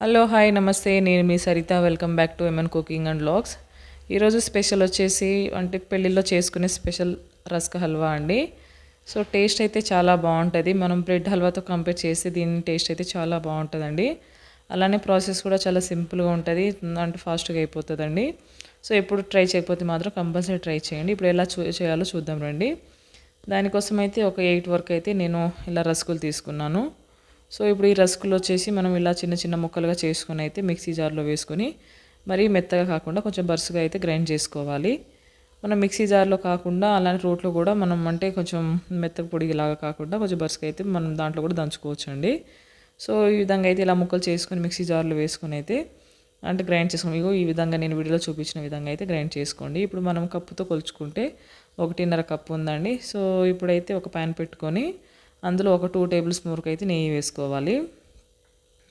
Hello hi నమస్తే నేను మీ Saritha welcome back to MN cooking and vlogs. ఈరోజు స్పెషల్ వచ్చేసి అంటే పెళ్ళిళ్ళలో చేసుకునే స్పెషల్ రస్క్ హల్వా అండి. సో టేస్ట్ అయితే చాలా బాగుంటుంది. మనం బ్రెడ్ హల్వాతో కంపేర్ చేస్తే దీని టేస్ట్ అయితే చాలా బాగుంటుందండి. అలానే ప్రాసెస్ కూడా చాలా సింపుల్గా ఉంటుంది, అంటే ఫాస్ట్గా అయిపోతుందండి. సో ఎప్పుడు ట్రై చేయకపోతే మాత్రం కంపల్సరీ ట్రై చేయండి. ఇప్పుడు ఎలా చేయాలో చూద్దాం రండి. దానికోసం అయితే ఒక 8 వరకు అయితే నేను ఇలా రస్కులు తీసుకున్నాను. సో ఇప్పుడు ఈ రస్కులు వచ్చేసి మనం ఇలా చిన్న చిన్న ముక్కలుగా చేసుకొని అయితే మిక్సీ జార్లో వేసుకొని మరీ మెత్తగా కాకుండా కొంచెం బరుసుగా అయితే గ్రైండ్ చేసుకోవాలి. మనం మిక్సీ జార్లో కాకుండా అలానే రోట్లో కూడా మనం అంటే కొంచెం మెత్తగా పొడిలాగా కాకుండా కొంచెం బరుసుగా అయితే మనం దాంట్లో కూడా దంచుకోవచ్చు అండి. సో ఈ విధంగా అయితే ఇలా ముక్కలు చేసుకొని మిక్సీ జార్లో వేసుకొని అయితే అంటే గ్రైండ్ చేసుకోండి. ఇగో ఈ విధంగా నేను వీడియోలో చూపించిన విధంగా అయితే గ్రైండ్ చేసుకోండి. ఇప్పుడు మనం కప్పుతో కొలుచుకుంటే 1.5 కప్పు ఉందండి. సో ఇప్పుడైతే ఒక ప్యాన్ పెట్టుకొని అందులో ఒక 2 టేబుల్ స్పూన్ వరకు అయితే నెయ్యి వేసుకోవాలి.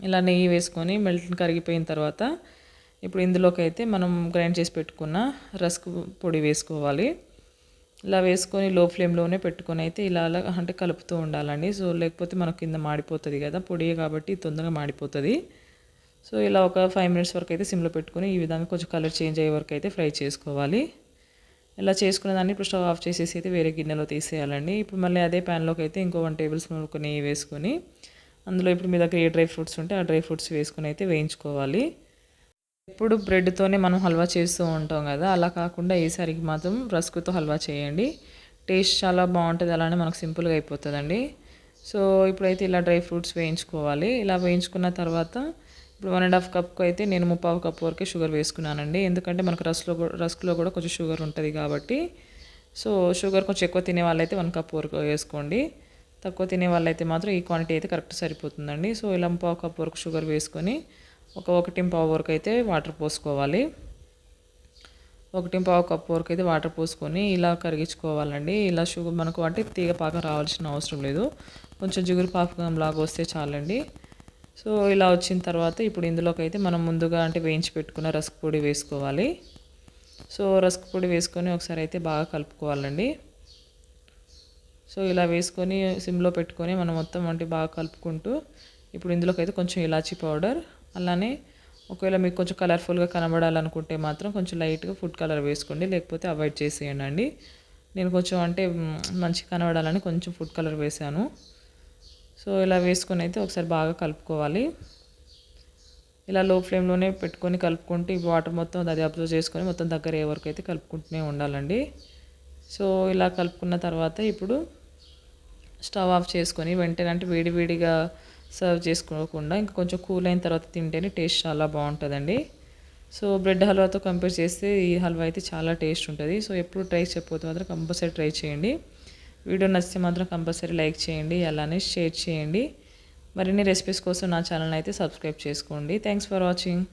ఇలా నెయ్యి వేసుకొని కరిగిపోయిన తర్వాత ఇప్పుడు ఇందులోకి అయితే మనం గ్రైండ్ చేసి పెట్టుకున్న రస్క్ పొడి వేసుకోవాలి. ఇలా వేసుకొని లో ఫ్లేమ్లోనే పెట్టుకొని అయితే ఇలా అలా అంటే కలుపుతూ ఉండాలండి. సో లేకపోతే మనకు కింద మాడిపోతుంది కదా, పొడి కాబట్టి తొందరగా మాడిపోతుంది. సో ఇలా ఒక 5 మినిట్స్ వరకు అయితే సిమ్లో పెట్టుకొని ఈ విధంగా కొంచెం కలర్ చేంజ్ అయ్యే వరకు అయితే ఫ్రై చేసుకోవాలి. ఇలా చేసుకున్న దాన్ని ఇప్పుడు స్టవ్ ఆఫ్ చేసేసి అయితే వేరే గిన్నెలో తీసేయాలండి. ఇప్పుడు మళ్ళీ అదే ప్యాన్లోకి అయితే ఇంకో 1 టేబుల్ స్పూన్ నెయ్యి వేసుకొని అందులో ఇప్పుడు మీ దగ్గర ఏ డ్రై ఫ్రూట్స్ ఉంటే ఆ డ్రై ఫ్రూట్స్ వేసుకొని అయితే వేయించుకోవాలి. ఎప్పుడు బ్రెడ్తోనే మనం హల్వా చేస్తూ ఉంటాం కదా, అలా కాకుండా ఈసారికి మాత్రం రస్క్తో హల్వా చేయండి. టేస్ట్ చాలా బాగుంటుంది, అలానే మనకు సింపుల్గా అయిపోతుందండి. సో ఇప్పుడైతే ఇలా డ్రై ఫ్రూట్స్ వేయించుకోవాలి. ఇలా వేయించుకున్న తర్వాత ఇప్పుడు 1.5 కప్కు అయితే నేను 3/4 కప్పు వరకే షుగర్ వేసుకున్నానండి. ఎందుకంటే మనకు రస్క్లో కూడా కొంచెం షుగర్ ఉంటుంది కాబట్టి. సో షుగర్ కొంచెం ఎక్కువ తినే వాళ్ళైతే 1 కప్ వరకు వేసుకోండి. తక్కువ తినే వాళ్ళైతే మాత్రం ఈ క్వాంటిటీ అయితే కరెక్ట్ సరిపోతుందండి. సో ఇలా 3/4 కప్ వరకు షుగర్ వేసుకొని ఒక 1.5 వరకు అయితే వాటర్ పోసుకోవాలి. 1.5 కప్ వరకు అయితే వాటర్ పోసుకొని ఇలా కరిగించుకోవాలండి. ఇలా షుగర్ మనకు అంటే తీగ పాకం రావాల్సిన అవసరం లేదు, కొంచెం జిగురు పాకం లాగా వస్తే చాలండి. సో ఇలా వచ్చిన తర్వాత ఇప్పుడు ఇందులోకి అయితే మనం ముందుగా అంటే వేయించి పెట్టుకున్న రస్క్ పొడి వేసుకోవాలి. సో రస్క్ పొడి వేసుకొని ఒకసారి అయితే బాగా కలుపుకోవాలండి. సో ఇలా వేసుకొని సిమ్లో పెట్టుకొని మనం మొత్తం అంటే బాగా కలుపుకుంటూ ఇప్పుడు ఇందులోకి అయితే కొంచెం ఇలాచీ పౌడర్, అలానే ఒకవేళ మీకు కొంచెం కలర్ఫుల్గా కనబడాలనుకుంటే మాత్రం కొంచెం లైట్గా ఫుడ్ కలర్ వేసుకోండి, లేకపోతే అవాయిడ్ చేసేయండి. నేను కొంచెం అంటే మంచి కనబడాలని కొంచెం ఫుడ్ కలర్ వేసాను. సో ఇలా వేసుకొని అయితే ఒకసారి బాగా కలుపుకోవాలి. ఇలా లో ఫ్లేమ్లోనే పెట్టుకొని కలుపుకుంటూ ఈ వాటర్ మొత్తం అది అబ్జర్వ్ చేసుకొని మొత్తం దగ్గర అయ్యే వరకు అయితే కలుపుకుంటూనే ఉండాలండి. సో ఇలా కలుపుకున్న తర్వాత ఇప్పుడు స్టవ్ ఆఫ్ చేసుకొని వెంటనే అంటే వేడివేడిగా సర్వ్ చేసుకోకుండా ఇంకా కొంచెం కూల్ అయిన తర్వాత తింటేనే టేస్ట్ చాలా బాగుంటుందండి. సో బ్రెడ్ హల్వాతో కంపేర్ చేస్తే ఈ హల్వా అయితే చాలా టేస్ట్ ఉంటుంది. సో ఎప్పుడు ట్రై చేయకపోతే మాత్రం కంపల్సరీ ట్రై చేయండి. వీడియో నచ్చితే మాత్రం కంపల్సరీ లైక్ చేయండి, అలానే షేర్ చేయండి. మరిన్ని రెసిపీస్ కోసం నా ఛానల్ అయితే సబ్స్క్రైబ్ చేసుకోండి. Thanks for watching.